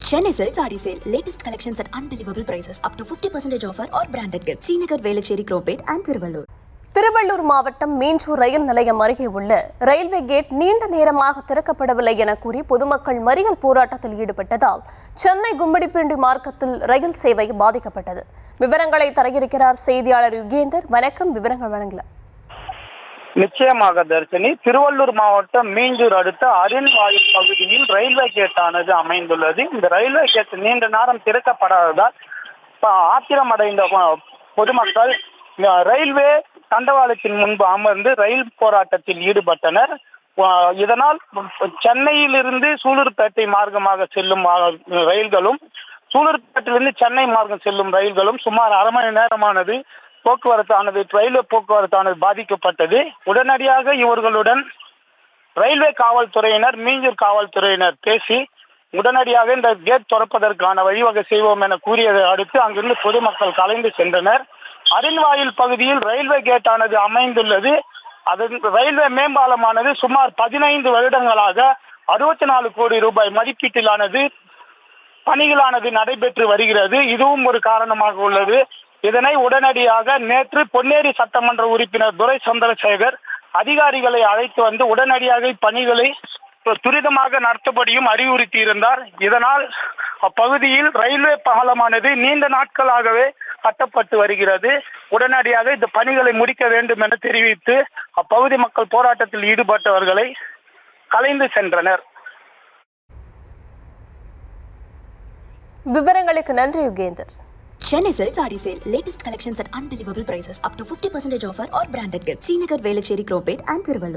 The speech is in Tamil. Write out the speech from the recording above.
Chennai Silk Saree Sale. Latest collections at unbelievable prices. Up to 50% offer or branded gifts. Srinagar, Velachery, Cropate and Thiruvallur. Tiruvallur மாவட்டம் மீஞ்சூர் ரயில் நிலையம் அருகே உள்ள ரயில்வே கேட் நீண்ட நேரமாக திறக்கப்படவில்லை என கூறி பொதுமக்கள் மறியல் போராட்டத்தில் ஈடுபட்டதால் சென்னை கும்மிடிப்பூண்டி மார்க்கத்தில் ரயில் சேவை பாதிக்கப்பட்டது. விவரங்களை தர இருக்கிறார் செய்தியாளர் யுகேந்தர். வணக்கம், விவரங்கள் வழங்கலாம். நிச்சயமாக தர்ஷினி, திருவள்ளூர் மாவட்டம் மீஞ்சூர் அடுத்த அரின்வாயில் பகுதியில் ரயில்வே கேட்டானது அமைந்துள்ளது. இந்த ரயில்வே கேட் நீண்ட நேரம் திறக்கப்படாததால் ஆத்திரமடைந்த பொதுமக்கள் ரயில்வே தண்டவாளத்தின் முன்பு அமர்ந்து ரயில் போராட்டத்தில் ஈடுபட்டனர். இதனால் சென்னையிலிருந்து சூலூர்பேட்டை மார்க்கமாக செல்லும் ரயில்களும் சூலூர்பேட்டையிலிருந்து சென்னை மார்க்கம் செல்லும் ரயில்களும் சுமார் அரை மணி நேரமானது ரயில்வே போக்குவரத்தானது பாதிக்கப்பட்டது. உடனடியாக இவர்களுடன் ரயில்வே காவல்துறையினர், மீஞ்சூர் காவல்துறையினர் பேசி உடனடியாக இந்த கேட் திறப்பதற்கான வழிவகை செய்வோம் என கூறியதை அடுத்து அங்கிருந்து பொதுமக்கள் கலைந்து சென்றனர். அரின்வாயில் பகுதியில் ரயில்வே கேட்டானது அமைந்துள்ளது. அதன் ரயில்வே மேம்பாலமானது சுமார் 15 வருடங்களாக 64 கோடி ரூபாய் மதிப்பீட்டிலானது பணிகளானது நடைபெற்று வருகிறது. இதுவும் ஒரு காரணமாக உள்ளது. இதனை உடனடியாக நேற்று பொன்னேரி சட்டமன்ற உறுப்பினர் துரை சந்திரசேகர் அதிகாரிகளை அழைத்து வந்து உடனடியாக பணிகளை துரிதமாக நடத்தப்படியும் அறிவுறுத்தி இருந்தார். இதனால் அப்பகுதியில் ரயில்வே பாலமானது நீண்ட நாட்களாகவே கட்டப்பட்டு வருகிறது. உடனடியாக இந்த பணிகளை முடிக்க வேண்டும் என தெரிவித்து அப்பகுதி மக்கள் போராட்டத்தில் ஈடுபட்டவர்களை கலைந்து சென்றனர். விவரங்களுக்கு நன்றி Yugendhar. Chennai Silk Saree Sale. Latest collections at unbelievable prices. Up to 50% offer or branded gifts. Srinagar, Velachery, Cropate and Thiruvallur.